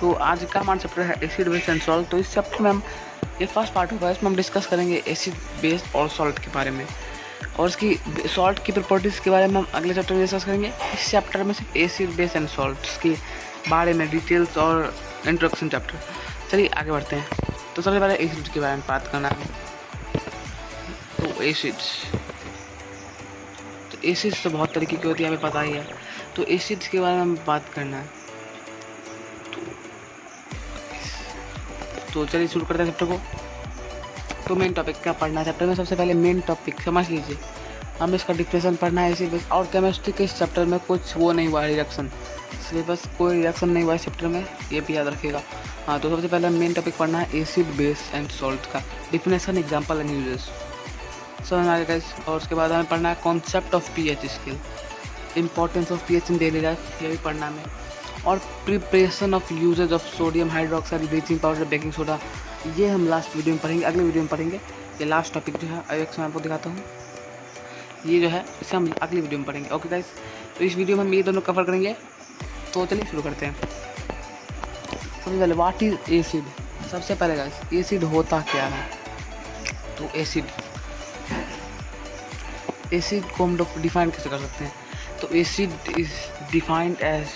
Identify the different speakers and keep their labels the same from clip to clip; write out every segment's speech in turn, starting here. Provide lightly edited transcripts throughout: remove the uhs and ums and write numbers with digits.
Speaker 1: तो आज का हमारा चैप्टर है एसिड बेस एंड सॉल्ट। तो इस चैप्टर में हम ये फर्स्ट पार्ट होगा, इसमें हम डिस्कस करेंगे एसिड बेस और सॉल्ट के बारे में, और इसकी सॉल्ट की प्रॉपर्टीज़ के बारे में हम अगले चैप्टर में डिस्कस करेंगे। इस चैप्टर में सिर्फ एसिड बेस एंड सॉल्ट के बारे में डिटेल्स और इंट्रोडक्शन चैप्टर। चलिए आगे बढ़ते हैं। तो सबसे पहले एसिड के बारे में बात करना है। तो एसिड्स तो बहुत तरीके की होती है, हमें पता ही है। तो एसिड्स के बारे में हमें बात करना है। तो चलिए शुरू करते हैं चैप्टर को। तो मेन टॉपिक क्या पढ़ना है चैप्टर में, सबसे पहले मेन टॉपिक समझ लीजिए, हमें इसका डिफिनेशन पढ़ना है एसिड बेस। और केमिस्ट्री के इस चैप्टर में कुछ वो नहीं हुआ है रिएक्शन, सिलेबस कोई रिएक्शन नहीं हुआ है इस चैप्टर में, ये भी याद रखिएगा। हाँ, तो सबसे पहले मेन टॉपिक पढ़ना है एसिड बेस एंड सॉल्ट का डिफिनेशन, एग्जाम्पल एंड यूजेस, समझ में आ गया। और उसके बाद हमें पढ़ना है concept of pH scale, importance of pH in daily life, ये भी पढ़ना है। और preparation of uses of sodium hydroxide, bleaching powder, baking soda, ये हम लास्ट वीडियो में पढ़ेंगे, अगले वीडियो में पढ़ेंगे। ये लास्ट टॉपिक जो है एक मैं आपको दिखाता हूँ, ये जो है इसे हम अगली वीडियो में पढ़ेंगे। ओके गाइस, तो इस वीडियो में हम ये दोनों कवर करेंगे। तो चलिए शुरू करते हैं। सबसे पहले व्हाट इज एसिड। सबसे पहले गाइस एसिड होता क्या है। तो एसिड को हम लोग डिफाइन कैसे कर सकते हैं। तो acid is defined as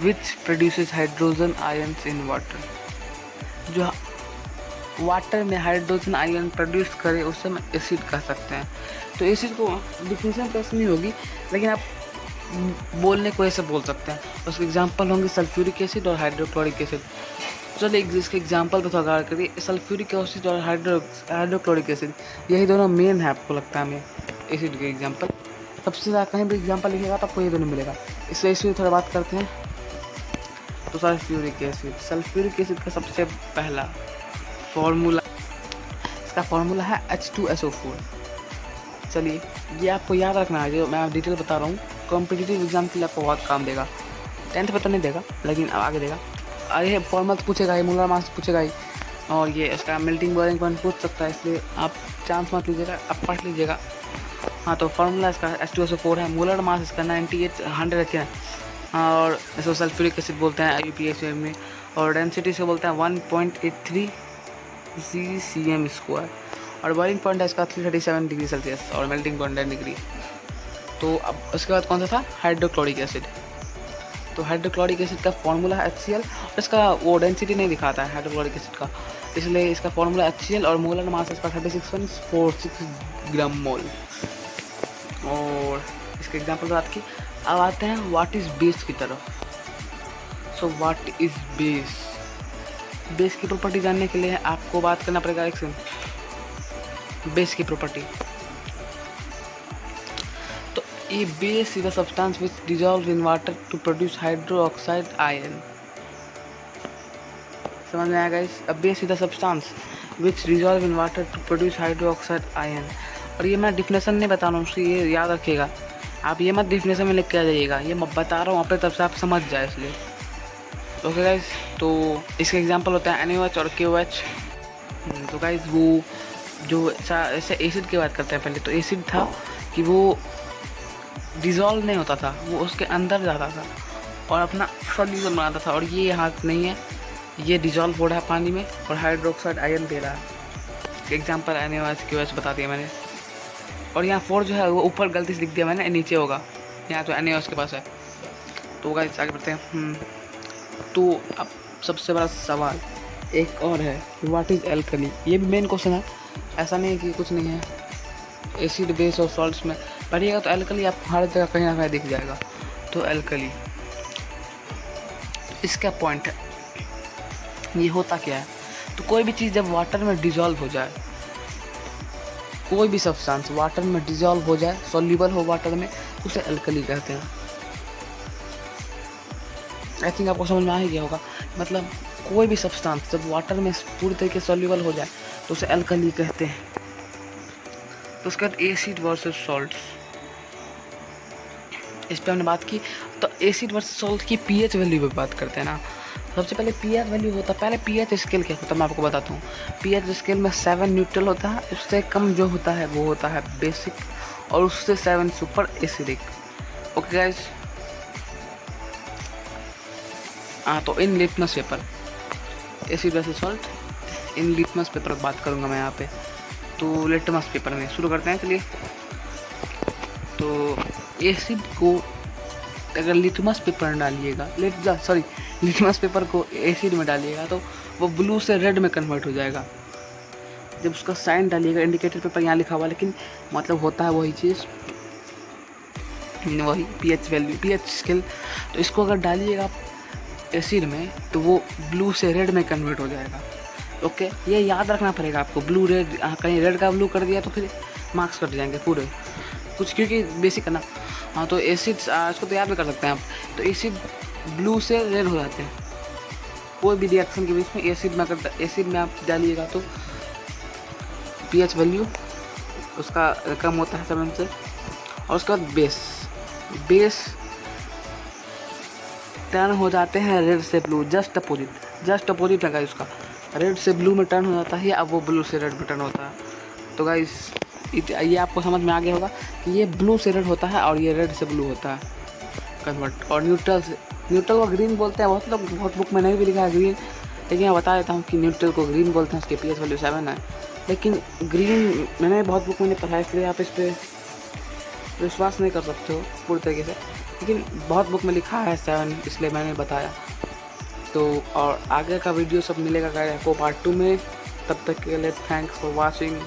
Speaker 1: which produces hydrogen ions in water, जो वाटर में हाइड्रोजन आयन प्रोड्यूस करे उसे हम एसिड कह सकते हैं। तो एसिड को डिफिनेशन कैसे नहीं होगी, लेकिन आप बोलने को ऐसे बोल सकते हैं। उसके एग्जांपल होंगे सल्फ्यूरिक एसिड और हाइड्रोक्लोरिक एसिड। चलिए इसके एग्जांपल पर थोड़ा करिए। सल्फ्यूरिक एसिड और हाइड्रोक्लोरिक एसिड, यही दोनों मेन है, आपको लगता है हमें एसिड के एग्जांपल। सबसे ज़्यादा कहीं भी एग्जांपल लिखिएगा तो आपको ये दोनों मिलेगा। इसलिए इसमें थोड़ा बात करते हैं। तो सल्फ्यूरिक एसिड का सबसे पहला फॉर्मूला, इसका फॉर्मूला है H2SO4। चलिए ये आपको याद रखना है, जो मैं आप डिटेल बता रहा हूँ, कॉम्पिटिटिव एग्जाम के लिए आपको बहुत काम देगा। 10th में तो नहीं देगा, लेकिन आगे देगा। ये फॉर्मूला तो पूछेगा ही, मोलर मास पूछेगा ही, और ये इसका मेल्टिंग बॉइलिंग पॉइंट पूछ सकता है, इसलिए आप चांस मत लीजिएगा, आप पढ़ लीजिएगा। हाँ, तो फार्मूला इसका H2SO4 है। मोलर मास इसका 9800 रखे हैं, और इसको सल्फ्यूरिक एसिड बोलते हैं IUPAC में, और डेंसिटी से बोलते हैं 1.83 cm², और बॉइलिंग पॉइंट है इसका 337 डिग्री सेल्सियस, और मेल्टिंग पॉइंट 10 डिग्री। तो अब उसके बाद कौन सा था, हाइड्रोक्लोरिक एसिड। तो हाइड्रोक्लोरिक एसिड का फॉर्मूला है HCl, इसका वो डेंसिटी नहीं दिखाता है हाइड्रोक्लोरिक एसिड का, इसलिए इसका फॉर्मूला HCl, और मोलर मास इसका 36.46 ग्राम मोल। और इसके एग्जाम्पल बात की। अब आते हैं व्हाट इज़ बेस की तरफ। So what is base. Base की प्रॉपर्टी जानने के लिए आपको बात करना पड़ेगा एक से बेस की प्रॉपर्टी। तो ये base is the substance which dissolve in water to produce hydroxide ion. समझ में आएगा इस। Base is the substance which dissolve in water to produce hydroxide ion. और ये मैं डिफिनेशन नहीं बता रहा हूँ, उसकी ये याद रखिएगा, आप ये मत डिफिनेशन में लिख के आ जाइएगा, ये मैं बता रहा हूँ अपने तरफ से, आप समझ जाए इसलिए। ओके गाइज, तो इसके एग्जांपल होता है NaOH और KOH। तो गाइज वो जो ऐसे एसिड की बात करते हैं, पहले तो एसिड था कि वो डिज़ोल्व नहीं होता था, वो उसके अंदर जाता था और अपना सॉल्यूशन बनाता था, और ये हाथ नहीं है, ये डिज़ोल्व हो रहा है पानी में और हाइड्रोक्साइड आयन दे रहा है। एग्जाम्पल NaOH KOH बता दिया मैंने। और यहाँ 4 जो है वो ऊपर गलती से लिख दिया मैंने, नीचे होगा, यहाँ तो NaOH के पास है। तो गाइस आगे बढ़ते हैं। तो अब सबसे बड़ा सवाल एक और है, व्हाट इज़ एल्कली। ये भी मेन क्वेश्चन है, ऐसा नहीं है कि कुछ नहीं है। एसिड बेस और सॉल्ट्स में पढ़िएगा तो एल्कली आपको हर जगह कहीं ना कहीं दिख जाएगा। तो एल्कली, इसका पॉइंट है, ये होता क्या है। तो कोई भी चीज़ जब वाटर में डिजॉल्व हो जाए, कोई भी सब्सटेंस वाटर में डिजॉल्व हो जाए, सॉल्यूबल हो वाटर में, उसे एल्कली कहते हैं। आई थिंक आपको समझ में आ ही गया होगा। मतलब कोई भी सब्सटेंस जब वाटर में पूरी तरीके से सॉल्यूबल हो जाए तो उसे एल्कली कहते हैं। तो उसके बाद एसिड वर्सेस सॉल्ट, इस पर हमने बात की। तो एसिड वर्सेस सॉल्ट की पीएच वैल्यू पर बात करते हैं ना। सबसे पहले पीएच वैल्यू होता है, पहले पीएच स्केल क्या होता है मैं आपको बताता हूँ। पीएच स्केल में 7 न्यूट्रल होता है, उससे कम जो होता है वो होता है बेसिक, और उससे 7 सुपर एसिडिक। ओके गाइस, हाँ, तो in litmus paper acid versus salt in litmus paper की बात करूँगा मैं यहाँ पे। तो लिटमस पेपर में शुरू करते हैं। चलिए, तो एसिड को अगर लिटमस पेपर में डालिएगा, लिटमस पेपर को एसिड में डालिएगा तो वो ब्लू से रेड में कन्वर्ट हो जाएगा। जब उसका साइन डालिएगा, इंडिकेटर पेपर यहाँ लिखा हुआ, लेकिन मतलब होता है वही चीज़, वही पीएच वैल्यू, पीएच स्केल। तो इसको अगर डालिएगा एसिड में तो वो ब्लू से रेड में कन्वर्ट हो जाएगा। ओके, ये याद रखना पड़ेगा आपको। ब्लू रेड, कहीं रेड का ब्लू कर दिया तो फिर मार्क्स कट जाएंगे पूरे कुछ, क्योंकि बेसिक है ना। हाँ, तो एसिड इसको तो याद भी कर सकते हैं आप। तो एसिड ब्लू से रेड हो जाते हैं कोई भी रिएक्शन के बीच में। एसिड में आप डालिएगा तो पीएच वैल्यू उसका कम होता है 7 से। और उसके बाद बेस टर्न हो जाते हैं रेड से ब्लू, जस्ट अपोजिट है गाइस। उसका रेड से ब्लू में टर्न हो जाता है, अब वो ब्लू से रेड में टर्न होता है। तो गाइस ये आपको समझ में आ गया होगा कि ये ब्लू से रेड होता है और ये रेड से ब्लू होता है कन्वर्ट। और न्यूट्रल को ग्रीन बोलते हैं। बहुत बुक में नहीं भी लिखा है ग्रीन, लेकिन मैं बता देता हूँ कि न्यूट्रल को ग्रीन बोलते हैं। उसके पीएच वैल्यू 7 है, लेकिन ग्रीन मैंने बहुत बुक में पढ़ा है, इसलिए आप इस पर विश्वास नहीं कर सकते हो पूरी तरीके से, लेकिन बहुत बुक में लिखा है 7, इसलिए मैंने बताया। तो और आगे का वीडियो सब मिलेगा गाइस आपको पार्ट 2 में। तब तक के लिए थैंक्स फॉर वॉचिंग।